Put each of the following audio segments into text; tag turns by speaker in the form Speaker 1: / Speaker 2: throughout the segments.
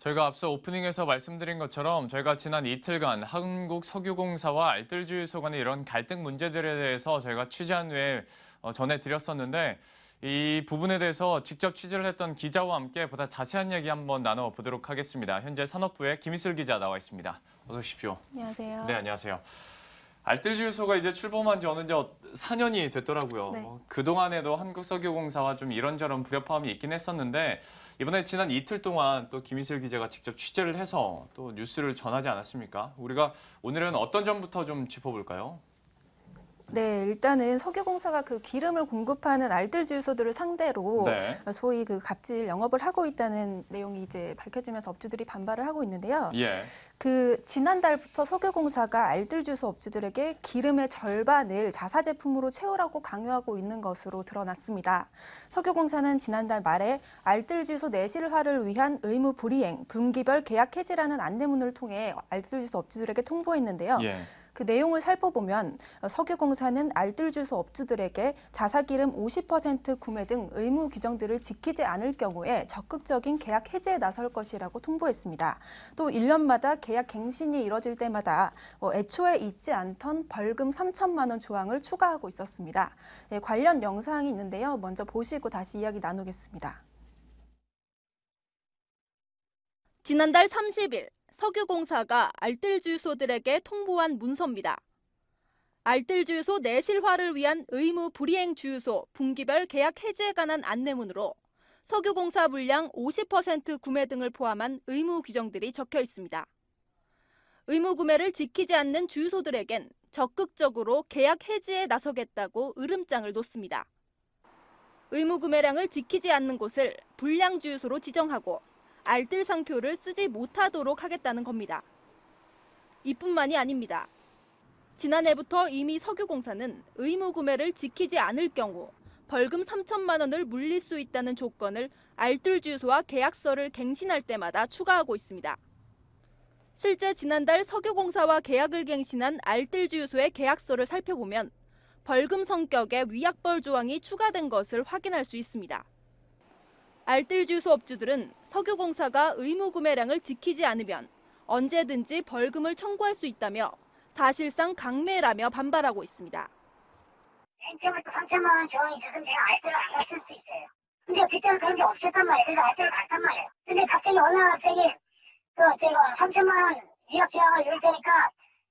Speaker 1: 저희가 앞서 오프닝에서 말씀드린 것처럼 저희가 지난 이틀간 한국석유공사와 알뜰주유소 간의 이런 갈등 문제들에 대해서 저희가 취재한 후에 전해드렸었는데 이 부분에 대해서 직접 취재를 했던 기자와 함께 보다 자세한 이야기 한번 나눠보도록 하겠습니다. 현재 산업부의 김희슬 기자 나와 있습니다. 어서 오십시오.
Speaker 2: 안녕하세요.
Speaker 1: 네, 안녕하세요. 알뜰주유소가 이제 출범한 지 어느새 4년이 됐더라고요.
Speaker 2: 네.
Speaker 1: 그동안에도 한국석유공사와 좀 이런저런 불협화음이 있긴 했었는데 이번에 지난 이틀 동안 또 김희슬 기자가 직접 취재를 해서 또 뉴스를 전하지 않았습니까? 우리가 오늘은 어떤 점부터 좀 짚어볼까요?
Speaker 2: 네, 일단은 석유공사가 그 기름을 공급하는 알뜰주유소들을 상대로
Speaker 1: 네.
Speaker 2: 소위 그 갑질 영업을 하고 있다는 내용이 이제 밝혀지면서 업주들이 반발을 하고 있는데요.
Speaker 1: 예.
Speaker 2: 그 지난달부터 석유공사가 알뜰주유소 업주들에게 기름의 절반을 자사 제품으로 채우라고 강요하고 있는 것으로 드러났습니다. 석유공사는 지난달 말에 알뜰주유소 내실화를 위한 의무 불이행, 분기별 계약 해지라는 안내문을 통해 알뜰주유소 업주들에게 통보했는데요.
Speaker 1: 예.
Speaker 2: 그 내용을 살펴보면 석유공사는 알뜰주유소 업주들에게 자사기름 50% 구매 등 의무 규정들을 지키지 않을 경우에 적극적인 계약 해지에 나설 것이라고 통보했습니다. 또 1년마다 계약 갱신이 이뤄질 때마다 애초에 있지 않던 벌금 3천만 원 조항을 추가하고 있었습니다. 네, 관련 영상이 있는데요. 먼저 보시고 다시 이야기 나누겠습니다.
Speaker 3: 지난달 30일 석유공사가 알뜰주유소들에게 통보한 문서입니다. 알뜰주유소 내실화를 위한 의무 불이행 주유소 분기별 계약 해지에 관한 안내문으로 석유공사 물량 50% 구매 등을 포함한 의무 규정들이 적혀 있습니다. 의무 구매를 지키지 않는 주유소들에겐 적극적으로 계약 해지에 나서겠다고 으름장을 놓습니다. 의무 구매량을 지키지 않는 곳을 불량 주유소로 지정하고 알뜰상표를 쓰지 못하도록 하겠다는 겁니다. 이뿐만이 아닙니다. 지난해부터 이미 석유공사는 의무 구매를 지키지 않을 경우 벌금 3천만 원을 물릴 수 있다는 조건을 알뜰주유소와 계약서를 갱신할 때마다 추가하고 있습니다. 실제 지난달 석유공사와 계약을 갱신한 알뜰주유소의 계약서를 살펴보면 벌금 성격의 위약벌 조항이 추가된 것을 확인할 수 있습니다. 알뜰주유소 업주들은 석유공사가 의무 구매량을 지키지 않으면 언제든지 벌금을 청구할 수 있다며 사실상 강매라며 반발하고 있습니다.
Speaker 4: 맨 처음부터 3천만 원 조항이 있었으면 제가 알뜰을 안 갔을 수 있어요. 근데 그때는 그런 게 없었단 말이에요. 그래서 알뜰을 갔단 말이에요. 근데 갑자기 어느 날 갑자기 제가 3천만 원 위약 조항을 넣을 테니까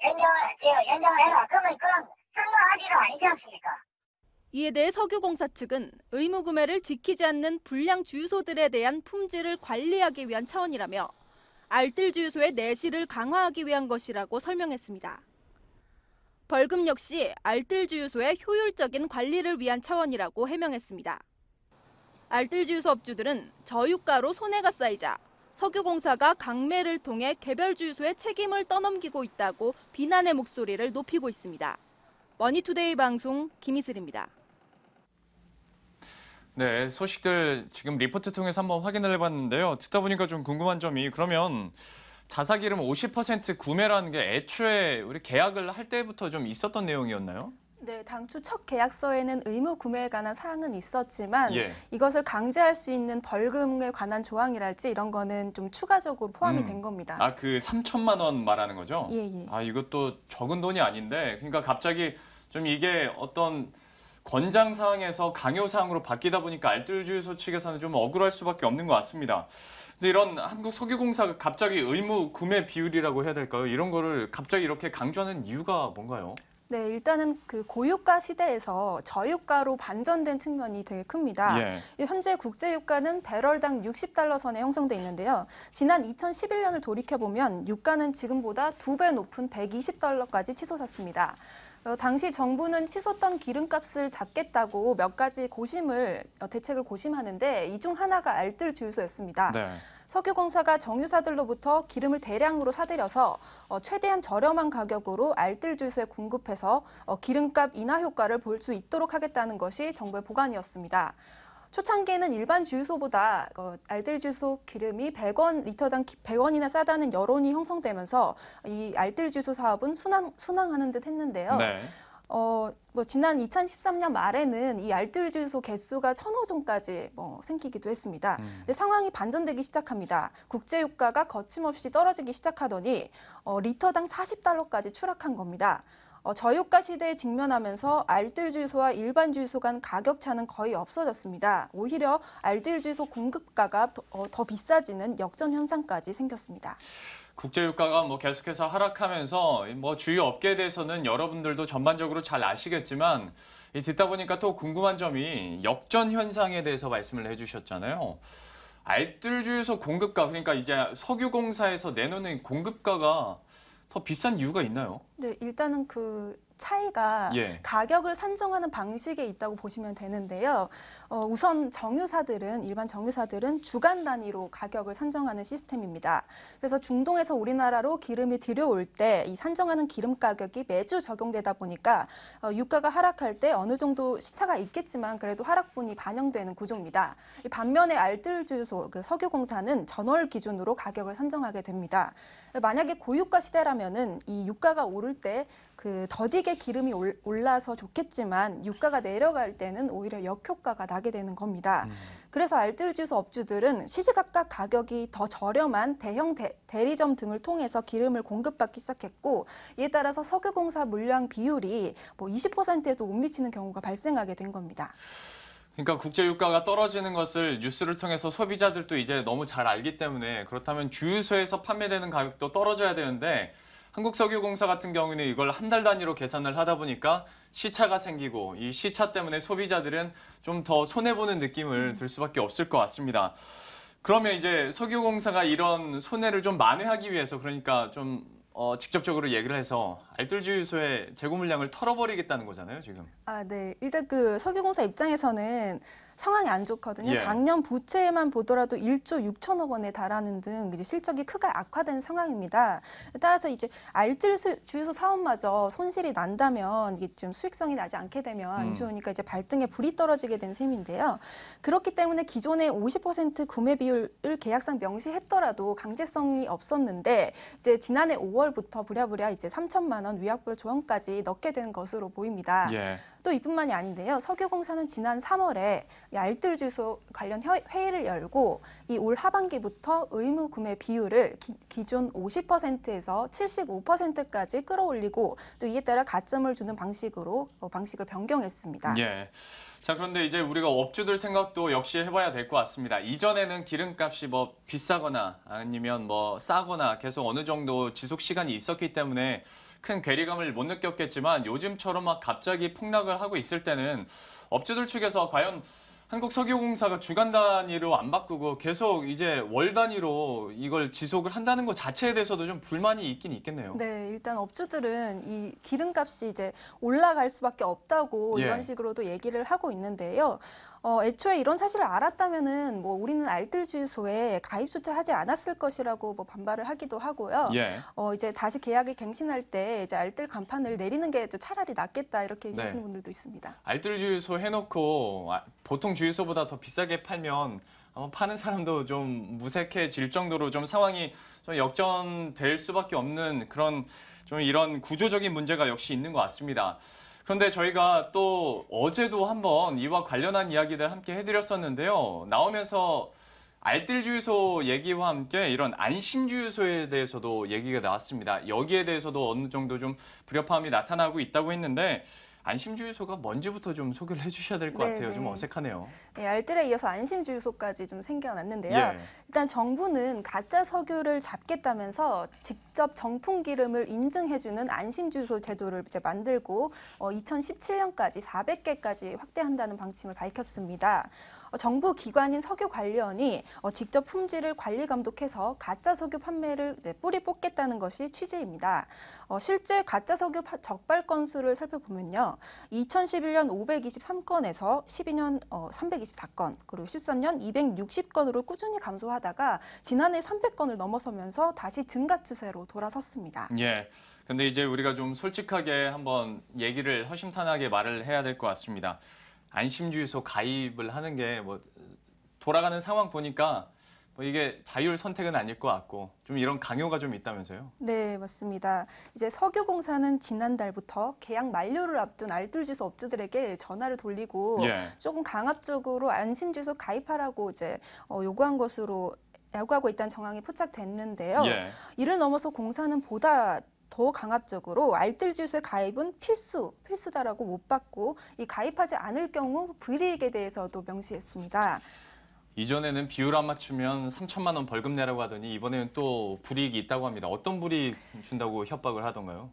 Speaker 4: 연장을 해라. 그러면 그런 상관한 일은 아니지 않습니까?
Speaker 3: 이에 대해 석유공사 측은 의무 구매를 지키지 않는 불량 주유소들에 대한 품질을 관리하기 위한 차원이라며 알뜰주유소의 내실을 강화하기 위한 것이라고 설명했습니다. 벌금 역시 알뜰주유소의 효율적인 관리를 위한 차원이라고 해명했습니다. 알뜰주유소 업주들은 저유가로 손해가 쌓이자 석유공사가 강매를 통해 개별 주유소의 책임을 떠넘기고 있다고 비난의 목소리를 높이고 있습니다. 머니투데이 방송 김희슬입니다.
Speaker 1: 네, 소식들 지금 리포트 통해서 한번 확인을 해봤는데요. 듣다 보니까 좀 궁금한 점이 그러면 자사기름 50% 구매라는 게 애초에 우리 계약을 할 때부터 좀 있었던 내용이었나요?
Speaker 2: 네, 당초 첫 계약서에는 의무 구매에 관한 사항은 있었지만
Speaker 1: 예.
Speaker 2: 이것을 강제할 수 있는 벌금에 관한 조항이랄지 이런 거는 좀 추가적으로 포함이 된 겁니다.
Speaker 1: 아, 그 3천만 원 말하는 거죠?
Speaker 2: 예, 예.
Speaker 1: 아, 이것도 적은 돈이 아닌데 그러니까 갑자기 좀 이게 어떤 권장 사항에서 강요 사항으로 바뀌다 보니까 알뜰주유소 측에서는 좀 억울할 수밖에 없는 것 같습니다. 근데 이런 한국석유공사가 갑자기 의무 구매 비율이라고 해야 될까요? 이런 거를 갑자기 이렇게 강조하는 이유가 뭔가요?
Speaker 2: 네, 일단은 그 고유가 시대에서 저유가로 반전된 측면이 되게 큽니다.
Speaker 1: 예.
Speaker 2: 현재 국제유가는 배럴당 60달러 선에 형성돼 있는데요. 지난 2011년을 돌이켜보면 유가는 지금보다 2배 높은 120달러까지 치솟았습니다. 당시 정부는 치솟던 기름값을 잡겠다고 몇 가지 대책을 고심하는데 이 중 하나가 알뜰주유소였습니다.
Speaker 1: 네.
Speaker 2: 석유공사가 정유사들로부터 기름을 대량으로 사들여서 최대한 저렴한 가격으로 알뜰주유소에 공급해서 기름값 인하 효과를 볼 수 있도록 하겠다는 것이 정부의 보관이었습니다. 초창기에는 일반 주유소보다 알뜰주유소 기름이 100원, 리터당 100원이나 싸다는 여론이 형성되면서 이 알뜰주유소 사업은 순항하는 듯 했는데요.
Speaker 1: 네.
Speaker 2: 뭐 지난 2013년 말에는 이 알뜰주유소 개수가 1,000호 종까지 생기기도 했습니다. 근데 상황이 반전되기 시작합니다. 국제유가가 거침없이 떨어지기 시작하더니 리터당 40달러까지 추락한 겁니다. 저유가 시대에 직면하면서 알뜰주유소와 일반 주유소 간 가격 차는 거의 없어졌습니다. 오히려 알뜰주유소 공급가가 더 비싸지는 역전 현상까지 생겼습니다.
Speaker 1: 국제유가가 뭐 계속해서 하락하면서 뭐 주유 업계에 대해서는 여러분들도 전반적으로 잘 아시겠지만 듣다 보니까 또 궁금한 점이 역전 현상에 대해서 말씀을 해주셨잖아요. 알뜰주유소 공급가, 그러니까 이제 석유공사에서 내놓는 공급가가 더 비싼 이유가 있나요?
Speaker 2: 네, 일단은 그 차이가
Speaker 1: 예.
Speaker 2: 가격을 산정하는 방식에 있다고 보시면 되는데요. 우선 일반 정유사들은 주간 단위로 가격을 산정하는 시스템입니다. 그래서 중동에서 우리나라로 기름이 들여올 때 이 산정하는 기름 가격이 매주 적용되다 보니까 유가가 하락할 때 어느 정도 시차가 있겠지만 그래도 하락분이 반영되는 구조입니다. 반면에 알뜰주유소, 그 석유공사는 전월 기준으로 가격을 산정하게 됩니다. 만약에 고유가 시대라면은 이 유가가 오를 때 그 더디게 기름이 올라서 좋겠지만 유가가 내려갈 때는 오히려 역효과가 나게 되는 겁니다. 그래서 알뜰주유소 업주들은 시시각각 가격이 더 저렴한 대형 대리점 등을 통해서 기름을 공급받기 시작했고, 이에 따라서 석유공사 물량 비율이 뭐 20%에도 못 미치는 경우가 발생하게 된 겁니다.
Speaker 1: 그러니까 국제유가가 떨어지는 것을 뉴스를 통해서 소비자들도 이제 너무 잘 알기 때문에, 그렇다면 주유소에서 판매되는 가격도 떨어져야 되는데 한국석유공사 같은 경우는 이걸 한 달 단위로 계산을 하다 보니까 시차가 생기고, 이 시차 때문에 소비자들은 좀 더 손해보는 느낌을 들 수밖에 없을 것 같습니다. 그러면 이제 석유공사가 이런 손해를 좀 만회하기 위해서, 그러니까 좀 직접적으로 얘기를 해서 알뜰주유소의 재고 물량을 털어버리겠다는 거잖아요, 지금.
Speaker 2: 네. 일단 그 석유공사 입장에서는 상황이 안 좋거든요.
Speaker 1: 예.
Speaker 2: 작년 부채만 보더라도 1조 6천억 원에 달하는 등 이제 실적이 크게 악화된 상황입니다. 따라서 이제 알뜰주유소 사업마저 손실이 난다면, 이게 좀 수익성이 나지 않게 되면 안 좋으니까 이제 발등에 불이 떨어지게 된 셈인데요. 그렇기 때문에 기존의 50% 구매 비율을 계약상 명시했더라도 강제성이 없었는데, 이제 지난해 5월부터 부랴부랴 이제 3천만 원 위약부 조항까지 넣게 된 것으로 보입니다.
Speaker 1: 예.
Speaker 2: 또 이뿐만이 아닌데요. 석유공사는 지난 3월에 이 알뜰주유소 관련 회의를 열고 이 올 하반기부터 의무 구매 비율을 기존 50%에서 75%까지 끌어올리고, 또 이에 따라 가점을 주는 방식을 변경했습니다.
Speaker 1: 예. 자, 그런데 이제 우리가 업주들 생각도 역시 해봐야 될 것 같습니다. 이전에는 기름값이 뭐 비싸거나 아니면 뭐 싸거나 계속 어느 정도 지속 시간이 있었기 때문에 큰 괴리감을 못 느꼈겠지만, 요즘처럼 막 갑자기 폭락을 하고 있을 때는 업주들 측에서 과연 한국석유공사가 주간 단위로 안 바꾸고 계속 이제 월 단위로 이걸 지속을 한다는 것 자체에 대해서도 좀 불만이 있긴 있겠네요.
Speaker 2: 네, 일단 업주들은 이 기름값이 이제 올라갈 수밖에 없다고
Speaker 1: 예.
Speaker 2: 이런 식으로도 얘기를 하고 있는데요. 애초에 이런 사실을 알았다면은 뭐 우리는 알뜰주유소에 가입조차 하지 않았을 것이라고 뭐 반발을 하기도 하고요.
Speaker 1: 예.
Speaker 2: 이제 다시 계약을 갱신할 때 이제 알뜰 간판을 내리는 게 차라리 낫겠다, 이렇게 얘기하시는
Speaker 1: 네.
Speaker 2: 분들도 있습니다.
Speaker 1: 알뜰주유소 해놓고 보통 주유소보다 더 비싸게 팔면 아마 파는 사람도 좀 무색해질 정도로 좀 상황이 좀 역전될 수밖에 없는 그런 좀 이런 구조적인 문제가 역시 있는 것 같습니다. 그런데 저희가 또 어제도 한번 이와 관련한 이야기들 함께 해드렸었는데요. 나오면서 알뜰주유소 얘기와 함께 이런 안심주유소에 대해서도 얘기가 나왔습니다. 여기에 대해서도 어느 정도 좀 불협화음이 나타나고 있다고 했는데, 안심주유소가 뭔지부터 좀 소개를 해주셔야 될 것 같아요. 좀 어색하네요.
Speaker 2: 네, 알뜰에 이어서 안심주유소까지 좀 생겨났는데요.
Speaker 1: 예.
Speaker 2: 일단 정부는 가짜 석유를 잡겠다면서 직접 정품 기름을 인증해주는 안심주유소 제도를 이제 만들고 2017년까지 400개까지 확대한다는 방침을 밝혔습니다. 정부 기관인 석유관리원이 직접 품질을 관리 감독해서 가짜 석유 판매를 이제 뿌리 뽑겠다는 것이 취지입니다. 실제 가짜 석유 적발 건수를 살펴보면요. 2011년 523건에서 12년 324건, 그리고 13년 260건으로 꾸준히 감소하다가 지난해 300건을 넘어서면서 다시 증가 추세로 돌아섰습니다.
Speaker 1: 예. 근데 이제 우리가 좀 솔직하게 한번 얘기를 허심탄회하게 말을 해야 될 것 같습니다. 안심주유소 가입을 하는 게 뭐 돌아가는 상황 보니까 뭐 이게 자율 선택은 아닐 것 같고 좀 이런 강요가 좀 있다면서요?
Speaker 2: 네, 맞습니다. 이제 석유공사는 지난달부터 계약 만료를 앞둔 알뜰주소 업주들에게 전화를 돌리고
Speaker 1: 예.
Speaker 2: 조금 강압적으로 안심주소 가입하라고 이제 요구한 것으로 야구하고 있다는 정황이 포착됐는데요.
Speaker 1: 예.
Speaker 2: 이를 넘어서 공사는 보다 더 강압적으로 알뜰주소의 가입은 필수다라고 못 받고 이 가입하지 않을 경우 불이익에 대해서도 명시했습니다.
Speaker 1: 이전에는 비율 안 맞추면 3천만 원 벌금 내라고 하더니 이번에는 또 불이익이 있다고 합니다. 어떤 불이익 준다고 협박을 하던가요?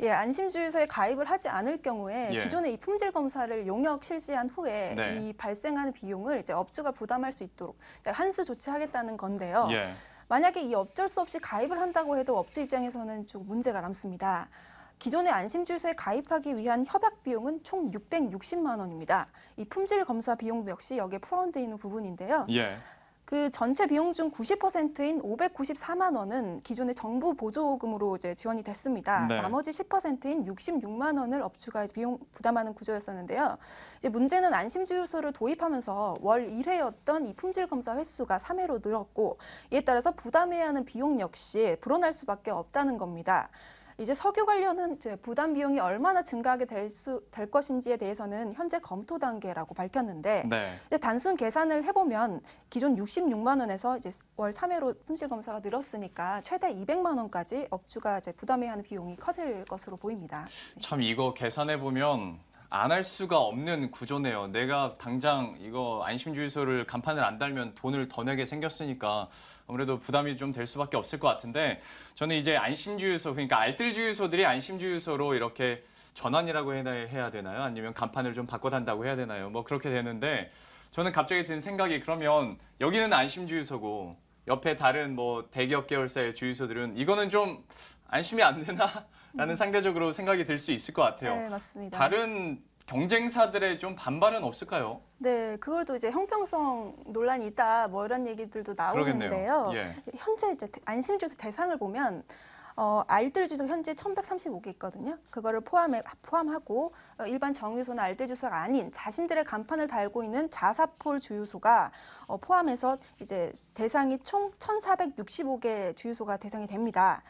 Speaker 2: 예, 안심주유소에 가입을 하지 않을 경우에
Speaker 1: 예.
Speaker 2: 기존의 이 품질 검사를 용역 실시한 후에
Speaker 1: 네.
Speaker 2: 이 발생하는 비용을 이제 업주가 부담할 수 있도록 한수 조치하겠다는 건데요.
Speaker 1: 예.
Speaker 2: 만약에 이 어쩔 수 없이 가입을 한다고 해도 업주 입장에서는 좀 문제가 남습니다. 기존의 안심주유소에 가입하기 위한 협약 비용은 총 660만 원입니다. 이 품질 검사 비용도 역시 여기에 포함되어 있는 부분인데요.
Speaker 1: 예.
Speaker 2: 그 전체 비용 중 90%인 594만 원은 기존의 정부 보조금으로 이제 지원이 됐습니다.
Speaker 1: 네.
Speaker 2: 나머지 10%인 66만 원을 업주가 비용 부담하는 구조였었는데요. 이제 문제는 안심주유소를 도입하면서 월 1회였던 이 품질 검사 횟수가 3회로 늘었고 이에 따라서 부담해야 하는 비용 역시 불어날 수밖에 없다는 겁니다. 이제 석유 관련은 이제 부담 비용이 얼마나 증가하게 될 것인지에 대해서는 현재 검토 단계라고 밝혔는데
Speaker 1: 네.
Speaker 2: 이제 단순 계산을 해보면 기존 66만 원에서 이제 월 3회로 품질 검사가 늘었으니까 최대 200만 원까지 업주가 이제 부담해야 하는 비용이 커질 것으로 보입니다.
Speaker 1: 참 이거 계산해 보면 안 할 수가 없는 구조네요. 내가 당장 이거 안심주유소를 간판을 안 달면 돈을 더 내게 생겼으니까 아무래도 부담이 좀 될 수밖에 없을 것 같은데 저는 이제 안심주유소 그러니까 알뜰주유소들이 안심주유소로 이렇게 전환이라고 해야 되나요? 아니면 간판을 좀 바꿔 단다고 해야 되나요? 뭐 그렇게 되는데 저는 갑자기 든 생각이 그러면 여기는 안심주유소고 옆에 다른 뭐 대기업 계열사의 주유소들은 이거는 좀 안심이 안 되나? 라는 상대적으로 생각이 들 수 있을 것 같아요.
Speaker 2: 네, 맞습니다.
Speaker 1: 다른 경쟁사들의 좀 반발은 없을까요?
Speaker 2: 네, 그걸 또 이제 형평성 논란이 있다 뭐 이런 얘기들도 나오는데요.
Speaker 1: 그러겠네요. 예.
Speaker 2: 현재 이제 안심주소 대상을 보면 알뜰주소 현재 1,135개 있거든요. 그거를 포함하고 일반 정유소나 알뜰주소가 아닌 자신들의 간판을 달고 있는 자사폴 주유소가 포함해서 이제 대상이 총 1,465개 주유소가 대상이 됩니다.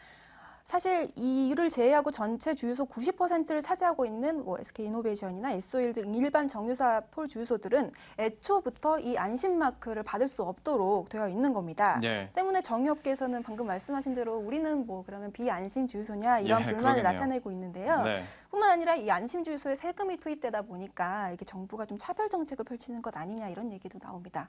Speaker 2: 사실 이를 제외하고 전체 주유소 90%를 차지하고 있는 뭐 SK이노베이션이나 S-오일 등 일반 정유사 폴 주유소들은 애초부터 이 안심 마크를 받을 수 없도록 되어 있는 겁니다.
Speaker 1: 예.
Speaker 2: 때문에 정유업계에서는 방금 말씀하신 대로 우리는 뭐 그러면 비안심 주유소냐 이런
Speaker 1: 예,
Speaker 2: 불만을
Speaker 1: 그러겠네요.
Speaker 2: 나타내고 있는데요.
Speaker 1: 네.
Speaker 2: 뿐만 아니라 이 안심 주유소에 세금이 투입되다 보니까 이게 정부가 좀 차별 정책을 펼치는 것 아니냐 이런 얘기도 나옵니다.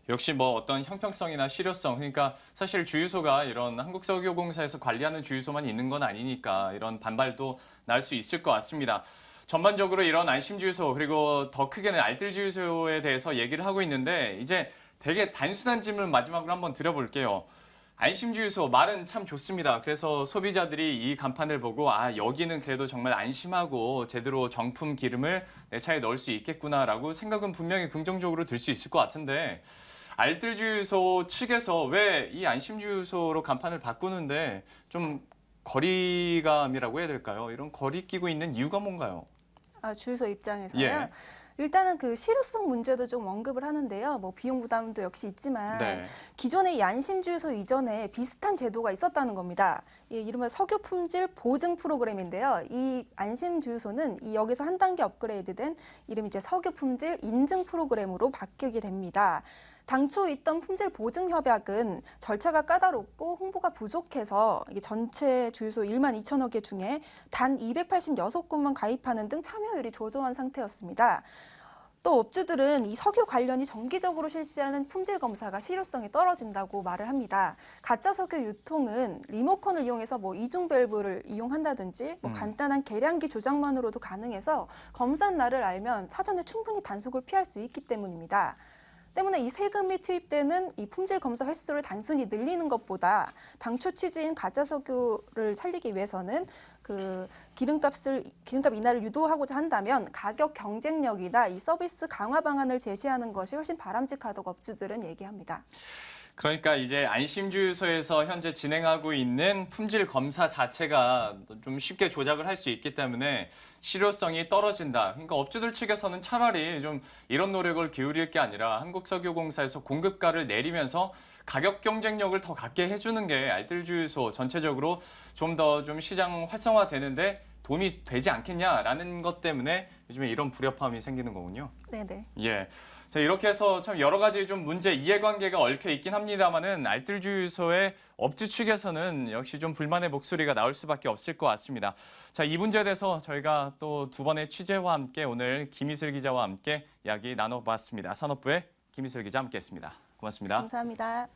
Speaker 1: 역시 뭐 어떤 형평성이나 실효성, 그러니까 사실 주유소가 이런 한국석유공사에서 관리하는 주유소만 있는 건 아니니까 이런 반발도 날 수 있을 것 같습니다. 전반적으로 이런 안심주유소 그리고 더 크게는 알뜰주유소에 대해서 얘기를 하고 있는데 이제 되게 단순한 질문 마지막으로 한번 드려볼게요. 안심주유소 말은 참 좋습니다. 그래서 소비자들이 이 간판을 보고 아 여기는 그래도 정말 안심하고 제대로 정품 기름을 내 차에 넣을 수 있겠구나라고 생각은 분명히 긍정적으로 들 수 있을 것 같은데 알뜰주유소 측에서 왜 이 안심주유소로 간판을 바꾸는데 좀 거리감이라고 해야 될까요? 이런 거리 끼고 있는 이유가 뭔가요?
Speaker 2: 주유소 입장에서요.
Speaker 1: 예.
Speaker 2: 일단은 그 실효성 문제도 좀 언급을 하는데요. 뭐 비용 부담도 역시 있지만
Speaker 1: 네.
Speaker 2: 기존의 이 안심주유소 이전에 비슷한 제도가 있었다는 겁니다. 이 이른바 석유 품질 보증 프로그램인데요. 이 안심주유소는 이 여기서 한 단계 업그레이드된 이름이 이제 석유 품질 인증 프로그램으로 바뀌게 됩니다. 당초 있던 품질 보증 협약은 절차가 까다롭고 홍보가 부족해서 이게 전체 주유소 1만 2천여 개 중에 단 286곳만 가입하는 등 참여율이 저조한 상태였습니다. 또 업주들은 이 석유 관련이 정기적으로 실시하는 품질 검사가 실효성이 떨어진다고 말을 합니다. 가짜 석유 유통은 리모컨을 이용해서 뭐 이중 밸브를 이용한다든지 뭐 간단한 계량기 조작만으로도 가능해서 검사 날을 알면 사전에 충분히 단속을 피할 수 있기 때문입니다. 때문에 이 세금이 투입되는 이 품질 검사 횟수를 단순히 늘리는 것보다 당초 취지인 가짜 석유를 살리기 위해서는 그 기름값 인하를 유도하고자 한다면 가격 경쟁력이나 이 서비스 강화 방안을 제시하는 것이 훨씬 바람직하다고 업주들은 얘기합니다.
Speaker 1: 그러니까 이제 안심주유소에서 현재 진행하고 있는 품질 검사 자체가 좀 쉽게 조작을 할 수 있기 때문에 실효성이 떨어진다. 그러니까 업주들 측에서는 차라리 좀 이런 노력을 기울일 게 아니라 한국석유공사에서 공급가를 내리면서 가격 경쟁력을 더 갖게 해주는 게 알뜰주유소 전체적으로 좀 더 좀 시장 활성화되는데 도움이 되지 않겠냐라는 것 때문에 요즘에 이런 불협화음이 생기는 거군요.
Speaker 2: 네네.
Speaker 1: 예. 자, 이렇게 해서 참 여러 가지 좀 문제 이해관계가 얽혀 있긴 합니다만은 알뜰주유소의 업주 측에서는 역시 좀 불만의 목소리가 나올 수밖에 없을 것 같습니다. 자, 이 문제에 대해서 저희가 또 두 번의 취재와 함께 오늘 김희슬 기자와 함께 이야기 나눠봤습니다. 산업부의 김희슬 기자 함께했습니다. 고맙습니다.
Speaker 2: 감사합니다.